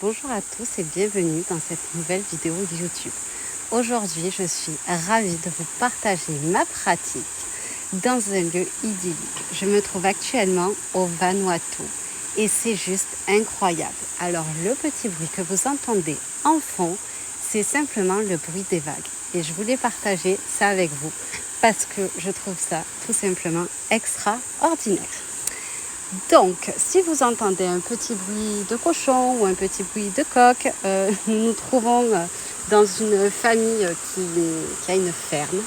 Bonjour à tous et bienvenue dans cette nouvelle vidéo YouTube. Aujourd'hui, je suis ravie de vous partager ma pratique dans un lieu idyllique. Je me trouve actuellement au Vanuatu et c'est juste incroyable. Alors le petit bruit que vous entendez en fond, c'est simplement le bruit des vagues. Et je voulais partager ça avec vous parce que je trouve ça tout simplement extraordinaire. Donc, si vous entendez un petit bruit de cochon ou un petit bruit de coq, nous nous trouvons dans une famille qui a une ferme.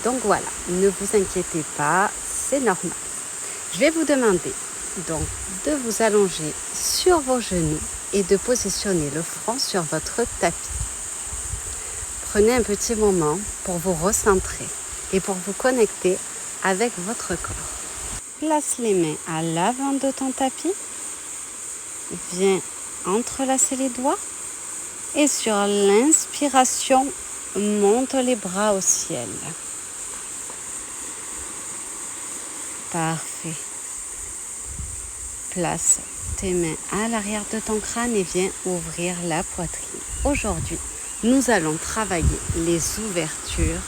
Donc voilà, ne vous inquiétez pas, c'est normal. Je vais vous demander donc de vous allonger sur vos genoux et de positionner le front sur votre tapis. Prenez un petit moment pour vous recentrer et pour vous connecter avec votre corps. Place les mains à l'avant de ton tapis. Viens entrelacer les doigts. Et sur l'inspiration, monte les bras au ciel. Parfait. Place tes mains à l'arrière de ton crâne et viens ouvrir la poitrine. Aujourd'hui, nous allons travailler les ouvertures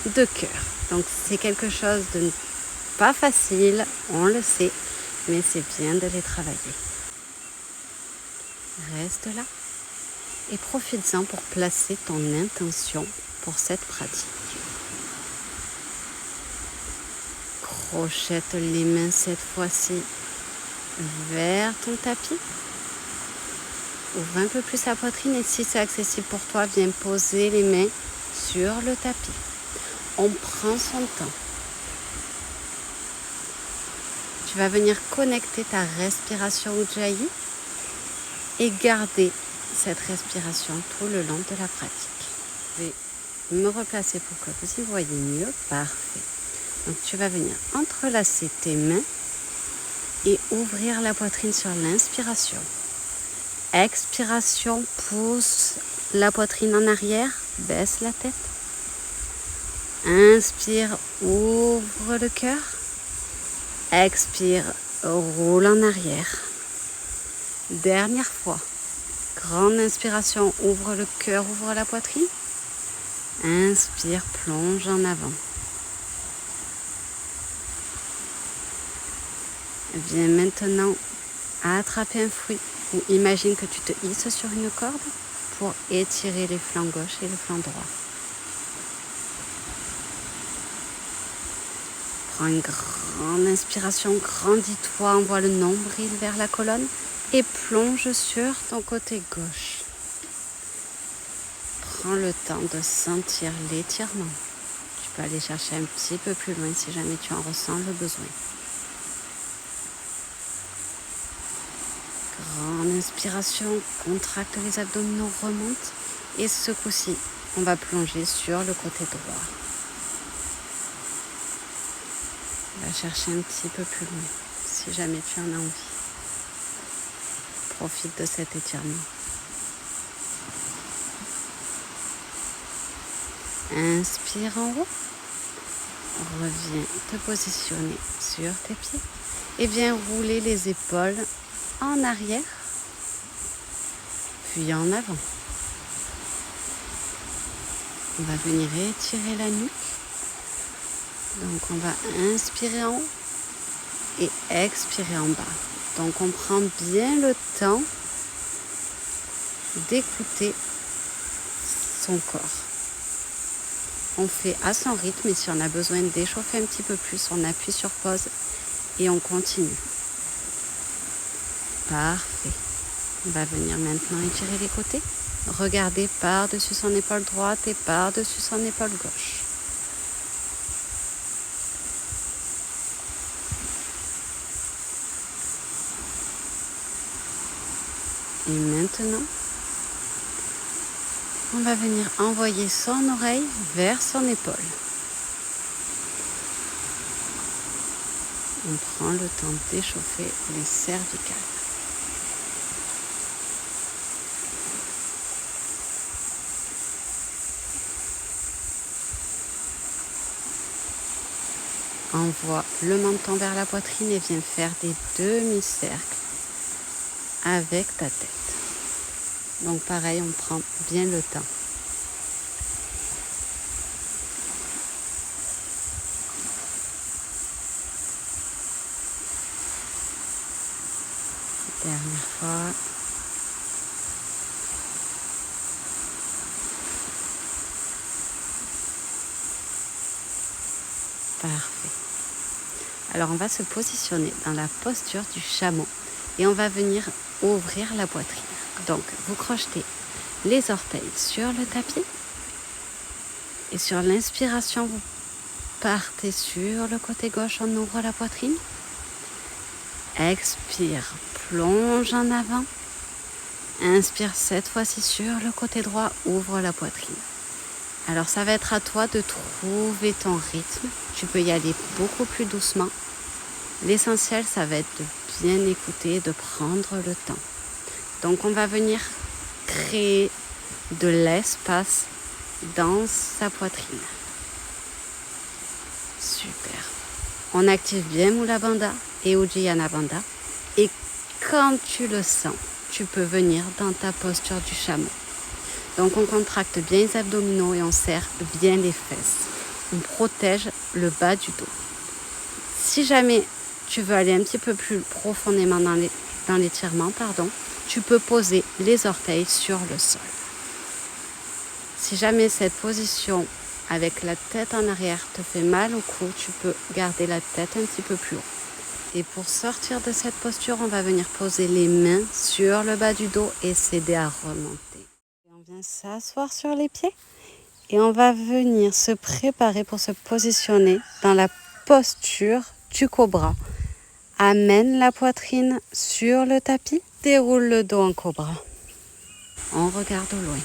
de cœur. Donc, c'est quelque chose de pas facile, on le sait, mais c'est bien de les travailler. Reste là et profites-en pour placer ton intention pour cette pratique. Crochette les mains cette fois-ci vers ton tapis. Ouvre un peu plus la poitrine et si c'est accessible pour toi, viens poser les mains sur le tapis. On prend son temps. Tu vas venir connecter ta respiration Ujjayi et garder cette respiration tout le long de la pratique. Je vais me replacer pour que vous y voyez mieux. Parfait. Donc tu vas venir entrelacer tes mains et ouvrir la poitrine sur l'inspiration. Expiration, pousse la poitrine en arrière, baisse la tête. Inspire, ouvre le cœur. Expire, roule en arrière. Dernière fois. Grande inspiration, ouvre le cœur, ouvre la poitrine. Inspire, plonge en avant. Viens maintenant attraper un fruit ou imagine que tu te hisses sur une corde pour étirer les flancs gauche et le flanc droit. Prends une grande inspiration, grandis-toi, envoie le nombril vers la colonne et plonge sur ton côté gauche. Prends le temps de sentir l'étirement. Tu peux aller chercher un petit peu plus loin si jamais tu en ressens le besoin. Grande inspiration, contracte les abdominaux, remonte et ce coup-ci, on va plonger sur le côté droit. On va chercher un petit peu plus loin si jamais tu en as envie. Profite de cet étirement. Inspire en haut. Reviens te positionner sur tes pieds et viens rouler les épaules en arrière, puis en avant. On va venir étirer la nuque. Donc on va inspirer en haut et expirer en bas. Donc on prend bien le temps d'écouter son corps. On fait à son rythme et si on a besoin d'échauffer un petit peu plus, on appuie sur pause et on continue. Parfait. On va venir maintenant étirer les côtés. Regardez par-dessus son épaule droite et par-dessus son épaule gauche. Et maintenant, on va venir envoyer son oreille vers son épaule. On prend le temps d'échauffer les cervicales. Envoie le menton vers la poitrine et viens faire des demi-cercles avec ta tête. Donc pareil, on prend bien le temps. Dernière fois. Parfait. Alors on va se positionner dans la posture du chameau et on va venir ouvrir la poitrine. Donc vous crochetez les orteils sur le tapis et sur l'inspiration vous partez sur le côté gauche, on ouvre la poitrine. Expire, plonge en avant. Inspire cette fois-ci sur le côté droit, ouvre la poitrine. Alors ça va être à toi de trouver ton rythme. Tu peux y aller beaucoup plus doucement. L'essentiel, ça va être de bien écouter, de prendre le temps. Donc on va venir créer de l'espace dans sa poitrine. Super. On active bien Mula Bandha et Uddiyana Bandha. Et quand tu le sens, tu peux venir dans ta posture du chameau. Donc on contracte bien les abdominaux et on serre bien les fesses. On protège le bas du dos. Si jamais tu veux aller un petit peu plus profondément dans l'étirement, tu peux poser les orteils sur le sol. Si jamais cette position avec la tête en arrière te fait mal au cou, tu peux garder la tête un petit peu plus haut. Et pour sortir de cette posture, on va venir poser les mains sur le bas du dos et s'aider à remonter. Et on vient s'asseoir sur les pieds et on va venir se préparer pour se positionner dans la posture du cobra. Amène la poitrine sur le tapis, déroule le dos en cobra. On regarde au loin.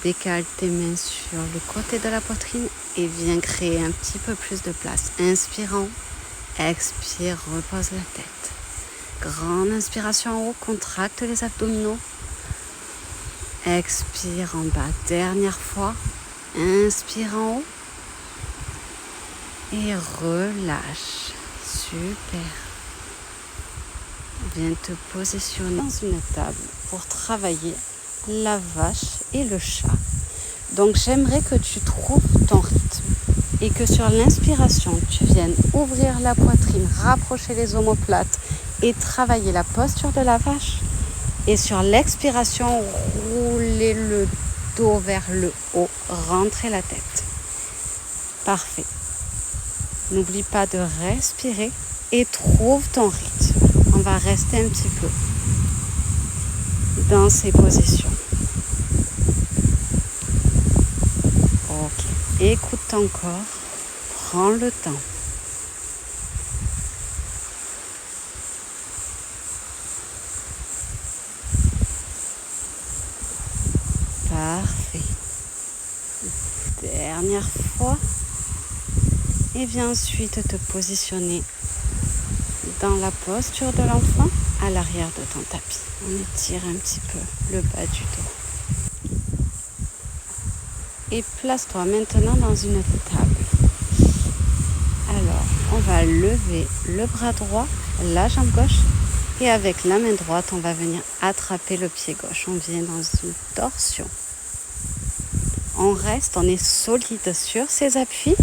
Décale tes mains sur le côté de la poitrine et viens créer un petit peu plus de place. Inspire en haut. Expire, repose la tête. Grande inspiration en haut, contracte les abdominaux. Expire en bas, dernière fois. Inspire en haut. Et relâche. Super. Viens te positionner dans une table pour travailler la vache et le chat. Donc j'aimerais que tu trouves ton rythme. Et que sur l'inspiration, tu viennes ouvrir la poitrine, rapprocher les omoplates et travailler la posture de la vache. Et sur l'expiration, rouler le dos vers le haut, rentrer la tête. Parfait. N'oublie pas de respirer et trouve ton rythme. On va rester un petit peu dans ces positions. Ok. Écoute ton corps, prends le temps. Parfait. Dernière fois. Et viens ensuite te positionner dans la posture de l'enfant à l'arrière de ton tapis. On étire un petit peu le bas du dos. Et place-toi maintenant dans une table. Alors, on va lever le bras droit, la jambe gauche. Et avec la main droite, on va venir attraper le pied gauche. On vient dans une torsion. On reste, on est solide sur ses appuis.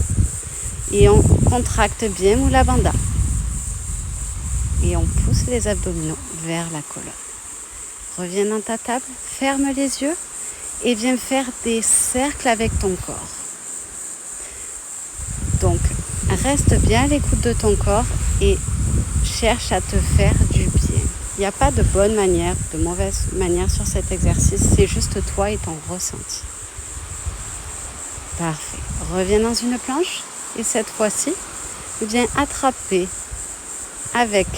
Et on contracte bien Mula Bandha. Et on pousse les abdominaux vers la colonne. Reviens dans ta table, ferme les yeux et viens faire des cercles avec ton corps. Donc, reste bien à l'écoute de ton corps et cherche à te faire du bien. Il n'y a pas de bonne manière, de mauvaise manière sur cet exercice, c'est juste toi et ton ressenti. Parfait. Reviens dans une planche. Et cette fois-ci, viens attraper avec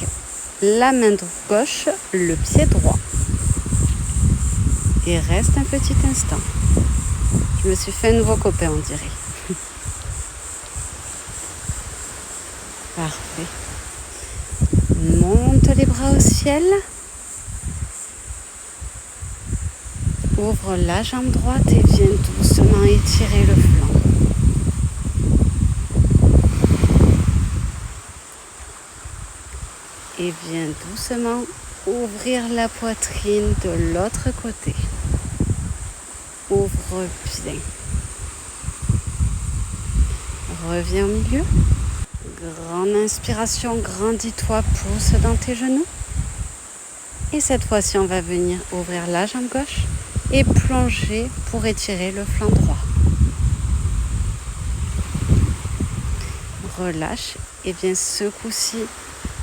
la main gauche le pied droit. Et reste un petit instant. Je me suis fait un nouveau copain, on dirait. Parfait. Monte les bras au ciel. Ouvre la jambe droite et viens doucement étirer le flanc. Et viens doucement ouvrir la poitrine de l'autre côté. Ouvre bien. Reviens au milieu. Grande inspiration, grandis-toi, pousse dans tes genoux. Et cette fois-ci, on va venir ouvrir la jambe gauche et plonger pour étirer le flanc droit. Relâche et viens ce coup-ci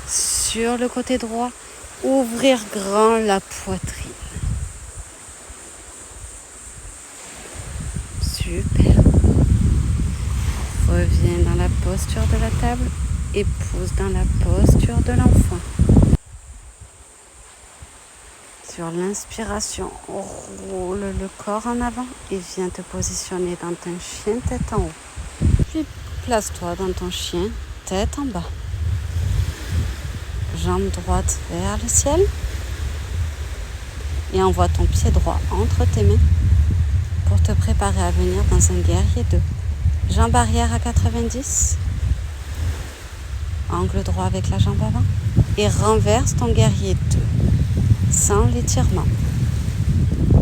sur le côté droit, ouvrir grand la poitrine. Super. Reviens dans la posture de la table et pousse dans la posture de l'enfant. Sur l'inspiration, roule le corps en avant et viens te positionner dans ton chien tête en haut. Puis place-toi dans ton chien tête en bas. Jambe droite vers le ciel. Et envoie ton pied droit entre tes mains pour te préparer à venir dans un guerrier 2. Jambe arrière à 90. Angle droit avec la jambe avant. Et renverse ton guerrier 2 sans l'étirement.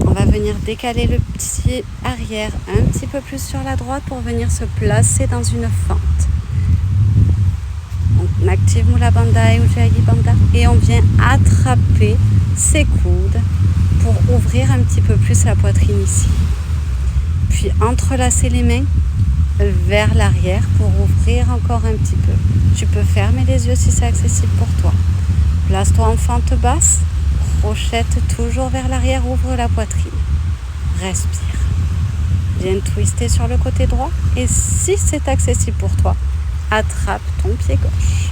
On va venir décaler le pied arrière un petit peu plus sur la droite pour venir se placer dans une fente. On active Mula Bandha ou Ujjayi Bandha et on vient attraper ses coudes pour ouvrir un petit peu plus la poitrine ici. Puis entrelacer les mains vers l'arrière pour ouvrir encore un petit peu. Tu peux fermer les yeux si c'est accessible pour toi. Place-toi en fente basse, crochette toujours vers l'arrière, ouvre la poitrine. Respire. Viens twister sur le côté droit et si c'est accessible pour toi, attrape ton pied gauche.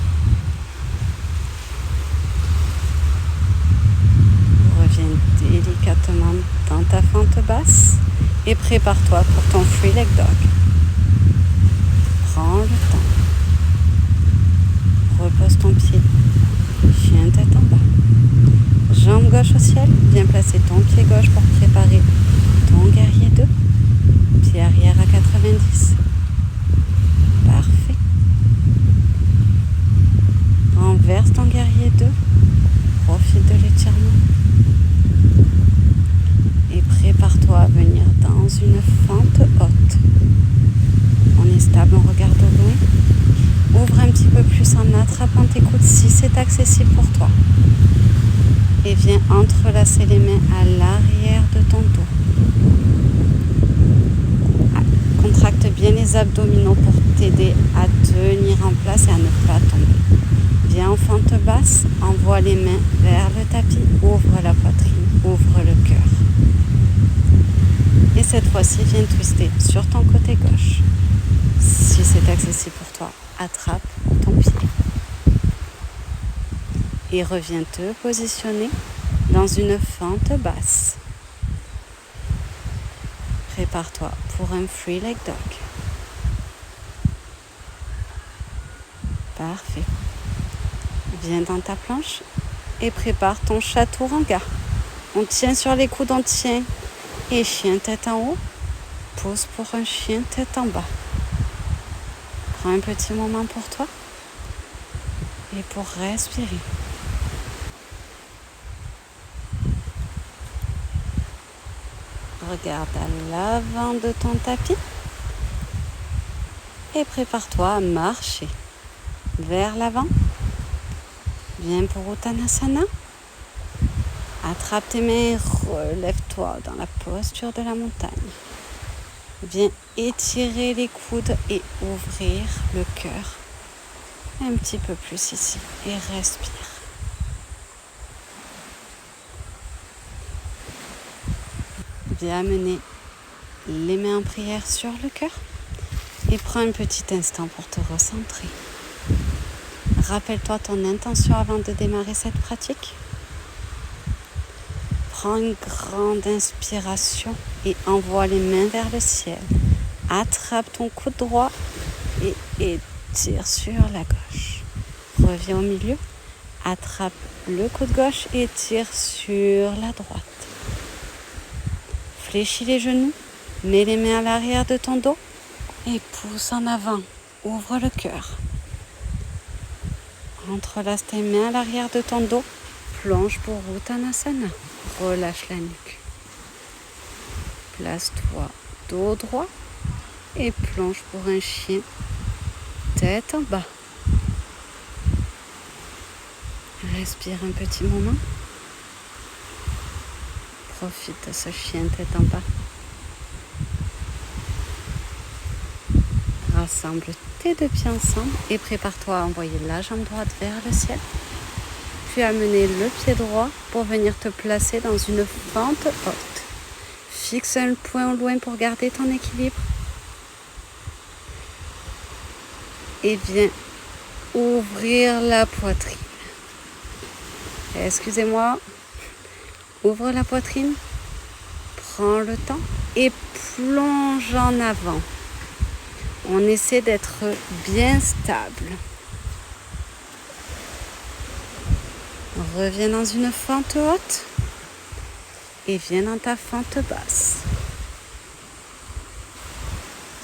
Reviens délicatement dans ta fente basse et prépare-toi pour ton Free Leg Dog. Prends le temps. Repose ton pied. Chien tête en bas. Jambe gauche au ciel. Viens placer ton pied gauche pour préparer ton guerrier 2. Pied arrière à 90. Parfait. Renverse ton guerrier 2. Profite de l'étirement. Et prépare-toi à venir dans une fente haute. On est stable, on regarde au loin. Ouvre un petit peu plus en attrapant tes coudes si c'est accessible pour toi. Et viens entrelacer les mains à l'arrière de ton dos. Contracte bien les abdominaux pour t'aider à tenir en place et à ne pas tomber. Viens en fente basse, envoie les mains vers le tapis, ouvre la poitrine, ouvre le cœur. Et cette fois-ci, viens twister sur ton côté gauche. Si c'est accessible pour toi, attrape ton pied. Et reviens te positionner dans une fente basse. Prépare-toi pour un Free Leg Dog. Parfait. Viens dans ta planche et prépare ton chaturanga. On tient sur les coudes, on tient. Et chien tête en haut. Pose pour un chien tête en bas. Prends un petit moment pour toi et pour respirer. Regarde à l'avant de ton tapis et prépare-toi à marcher vers l'avant. Viens pour Uttanasana. Attrape tes mains et relève-toi dans la posture de la montagne. Viens étirer les coudes et ouvrir le cœur un petit peu plus ici et respire. Viens amener les mains en prière sur le cœur et prends un petit instant pour te recentrer. Rappelle-toi ton intention avant de démarrer cette pratique. Prends une grande inspiration et envoie les mains vers le ciel. Attrape ton coude droit et étire sur la gauche. Reviens au milieu. Attrape le coude gauche et tire sur la droite. Fléchis les genoux, mets les mains à l'arrière de ton dos et pousse en avant. Ouvre le cœur. Entrelace tes mains à l'arrière de ton dos, plonge pour Uttanasana. Relâche la nuque. Place-toi dos droit et plonge pour un chien, tête en bas. Respire un petit moment. Profite de ce chien tête en bas. Rassemble tes deux pieds ensemble et prépare-toi à envoyer la jambe droite vers le ciel. Puis amener le pied droit pour venir te placer dans une fente haute. Fixe un point au loin pour garder ton équilibre. Et viens ouvrir la poitrine. Excusez-moi. Ouvre la poitrine. Prends le temps et plonge en avant. On essaie d'être bien stable. Reviens dans une fente haute et viens dans ta fente basse.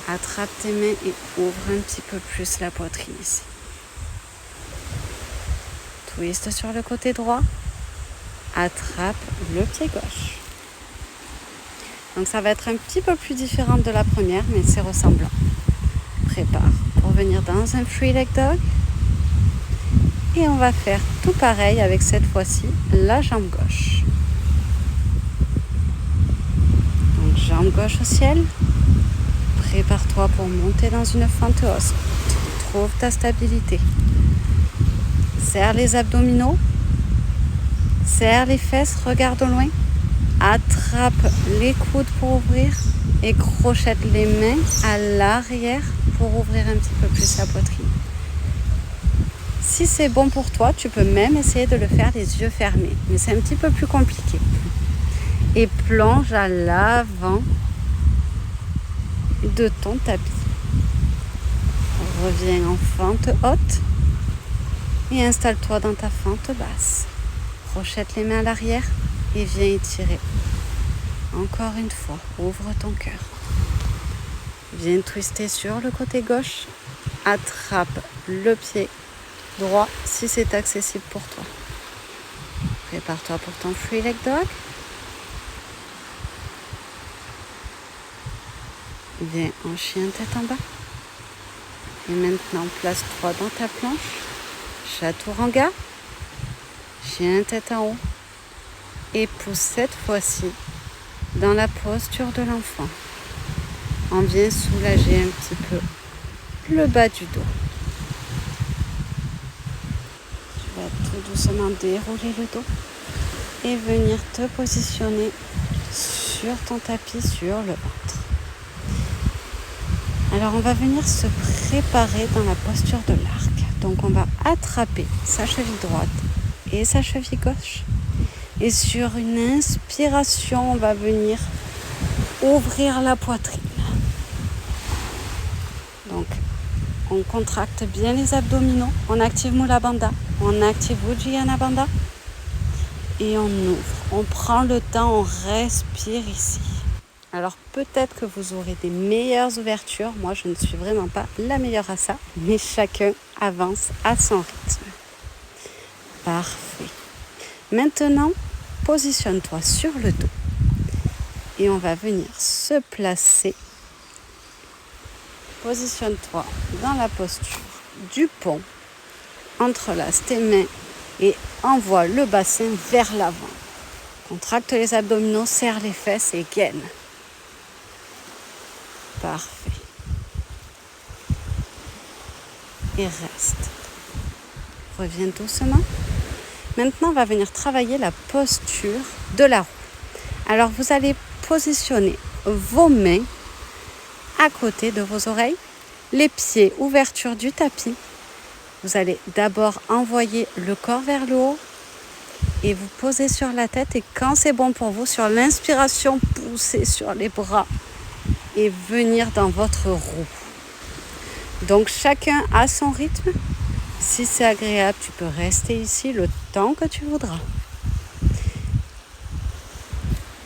Attrape tes mains et ouvre un petit peu plus la poitrine ici. Twist sur le côté droit. Attrape le pied gauche. Donc ça va être un petit peu plus différent de la première, mais c'est ressemblant. Prépare pour venir dans un free leg dog. Et on va faire tout pareil avec cette fois-ci la jambe gauche. Donc jambe gauche au ciel. Prépare-toi pour monter dans une fente haute. Trouve ta stabilité. Serre les abdominaux. Serre les fesses, regarde au loin. Attrape les coudes pour ouvrir et crochette les mains à l'arrière pour ouvrir un petit peu plus la poitrine. Si c'est bon pour toi, tu peux même essayer de le faire les yeux fermés, mais c'est un petit peu plus compliqué. Et plonge à l'avant de ton tapis. Reviens en fente haute et installe-toi dans ta fente basse. Crochette les mains à l'arrière et viens étirer. Encore une fois, ouvre ton cœur. Viens twister sur le côté gauche. Attrape le pied droit si c'est accessible pour toi. Prépare-toi pour ton free leg dog. Viens en chien tête en bas. Et maintenant, place-toi dans ta planche. Chaturanga. Chien tête en haut. Et pousse cette fois-ci dans la posture de l'enfant. On vient soulager un petit peu le bas du dos. Tu vas tout doucement dérouler le dos et venir te positionner sur ton tapis, sur le ventre. Alors on va venir se préparer dans la posture de l'arc. Donc on va attraper sa cheville droite et sa cheville gauche. Et sur une inspiration, on va venir ouvrir la poitrine. Donc, on contracte bien les abdominaux, on active Mula Bandha, on active Ujjayana Bandha et on ouvre. On prend le temps, on respire ici. Alors peut-être que vous aurez des meilleures ouvertures. Moi, je ne suis vraiment pas la meilleure à ça, mais chacun avance à son rythme. Parfait. Maintenant, positionne-toi sur le dos et on va venir se placer. Positionne-toi dans la posture du pont. Entrelace tes mains et envoie le bassin vers l'avant. Contracte les abdominaux, serre les fesses et gaine. Parfait. Et reste. Reviens doucement. Maintenant, on va venir travailler la posture de la roue. Alors, vous allez positionner vos mains à côté de vos oreilles, les pieds, ouverture du tapis. Vous allez d'abord envoyer le corps vers le haut et vous posez sur la tête. Et quand c'est bon pour vous, sur l'inspiration, poussez sur les bras et venir dans votre roue. Donc, chacun a son rythme. Si c'est agréable, tu peux rester ici le temps que tu voudras.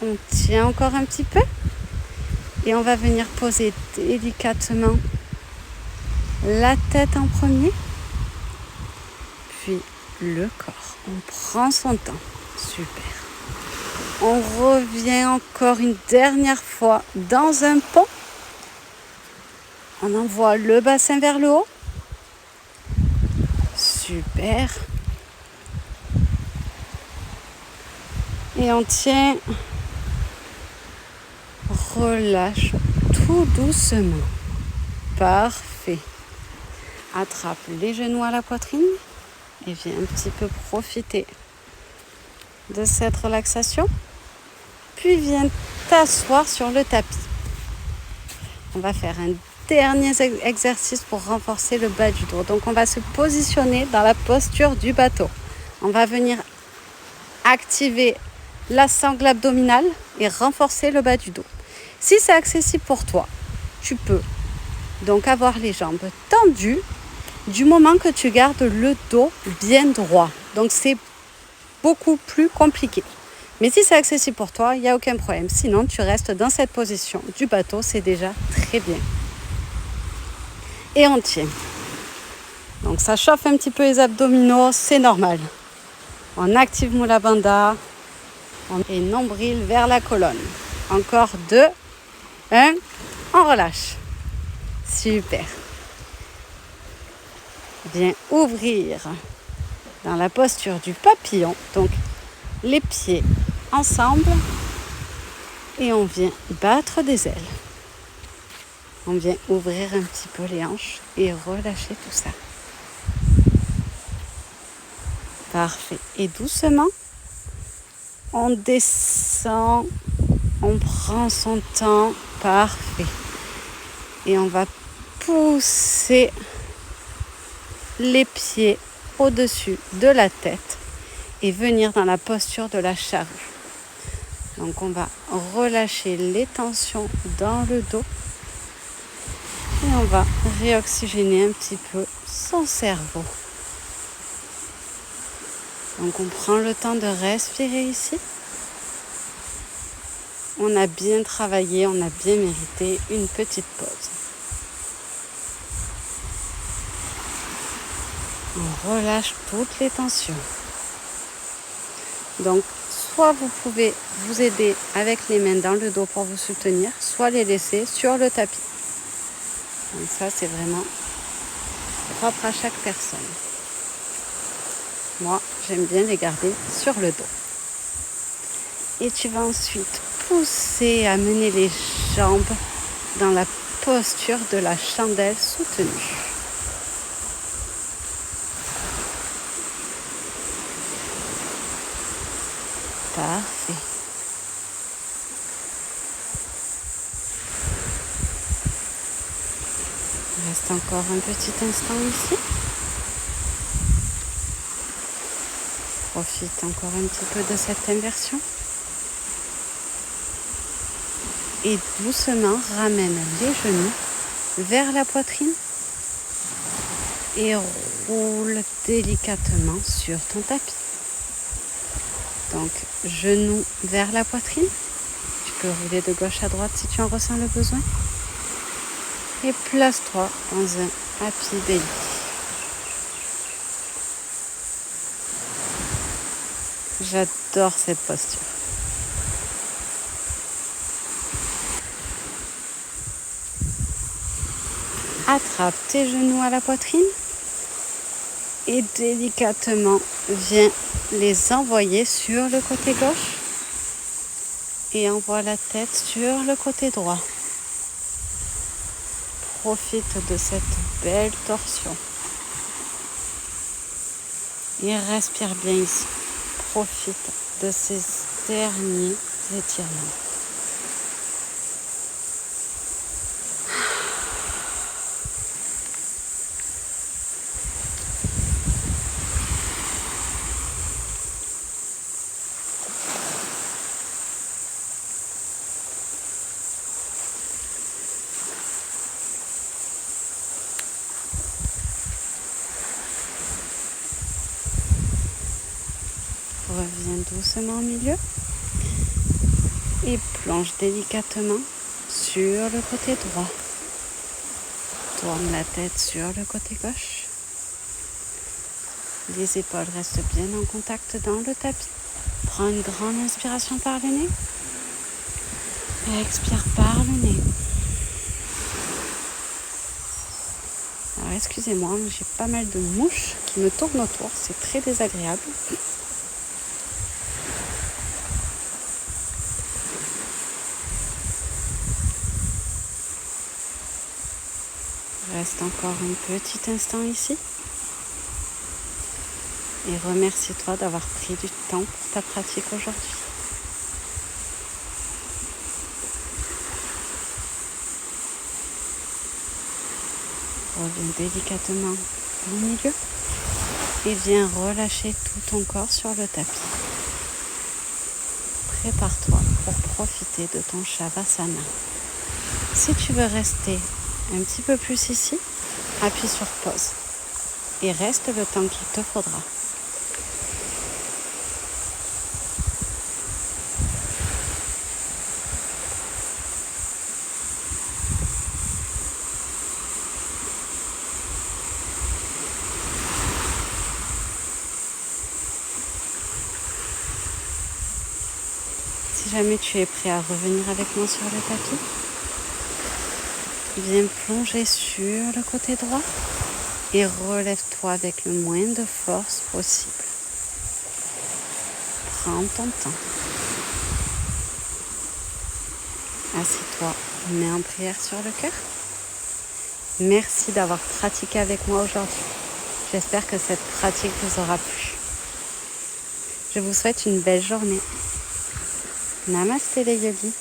On tient encore un petit peu et on va venir poser délicatement la tête en premier, puis le corps. On prend son temps. Super. On revient encore une dernière fois dans un pont. On envoie le bassin vers le haut. Super. Et on tient. Relâche tout doucement. Parfait. Attrape les genoux à la poitrine et viens un petit peu profiter de cette relaxation. Puis viens t'asseoir sur le tapis. On va faire un dernier exercice pour renforcer le bas du dos. Donc on va se positionner dans la posture du bateau. On va venir activer la sangle abdominale et renforcer le bas du dos. Si c'est accessible pour toi, tu peux donc avoir les jambes tendues du moment que tu gardes le dos bien droit. Donc c'est beaucoup plus compliqué. Mais si c'est accessible pour toi, il n'y a aucun problème. Sinon, tu restes dans cette position du bateau, c'est déjà très bien. Et on tient. Donc ça chauffe un petit peu les abdominaux, c'est normal. On active Mula Bandha. Et nombril vers la colonne. Encore 2, 1, on relâche. Super. Viens ouvrir dans la posture du papillon. Donc les pieds ensemble et on vient battre des ailes. On vient ouvrir un petit peu les hanches et relâcher tout ça. Parfait. Et doucement, on descend, on prend son temps. Parfait. Et on va pousser les pieds au-dessus de la tête et venir dans la posture de la charrue. Donc on va relâcher les tensions dans le dos et on va réoxygéner un petit peu son cerveau. Donc on prend le temps de respirer ici. On a bien travaillé, on a bien mérité une petite pause. On relâche toutes les tensions. Donc, soit vous pouvez vous aider avec les mains dans le dos pour vous soutenir, soit les laisser sur le tapis. Donc ça, c'est vraiment propre à chaque personne. Moi, j'aime bien les garder sur le dos. Et tu vas ensuite pousser, amener les jambes dans la posture de la chandelle soutenue. Parfait. Il reste encore un petit instant ici. Profite encore un petit peu de cette inversion. Et doucement ramène les genoux vers la poitrine et roule délicatement sur ton tapis. Donc, genoux vers la poitrine. Tu peux rouler de gauche à droite si tu en ressens le besoin. Et place-toi dans un happy belly. J'adore cette posture. Attrape tes genoux à la poitrine et délicatement viens les envoyer sur le côté gauche et envoie la tête sur le côté droit. Profite de cette belle torsion et respire bien ici. Profite de ces derniers étirements. Reviens doucement au milieu et plonge délicatement sur le côté droit. Tourne la tête sur le côté gauche. Les épaules restent bien en contact dans le tapis. Prends une grande inspiration par le nez. Et expire par le nez. Alors excusez-moi, j'ai pas mal de mouches qui me tournent autour. C'est très désagréable. Reste encore un petit instant ici. Et remercie-toi d'avoir pris du temps pour ta pratique aujourd'hui. Reviens délicatement au milieu et viens relâcher tout ton corps sur le tapis. Prépare-toi pour profiter de ton Shavasana. Si tu veux rester un petit peu plus ici, appuie sur pause et reste le temps qu'il te faudra. Si jamais tu es prêt à revenir avec moi sur le tapis, viens plonger sur le côté droit et relève-toi avec le moins de force possible. Prends ton temps. Assis-toi, mets en prière sur le cœur. Merci d'avoir pratiqué avec moi aujourd'hui. J'espère que cette pratique vous aura plu. Je vous souhaite une belle journée. Namaste les yogis.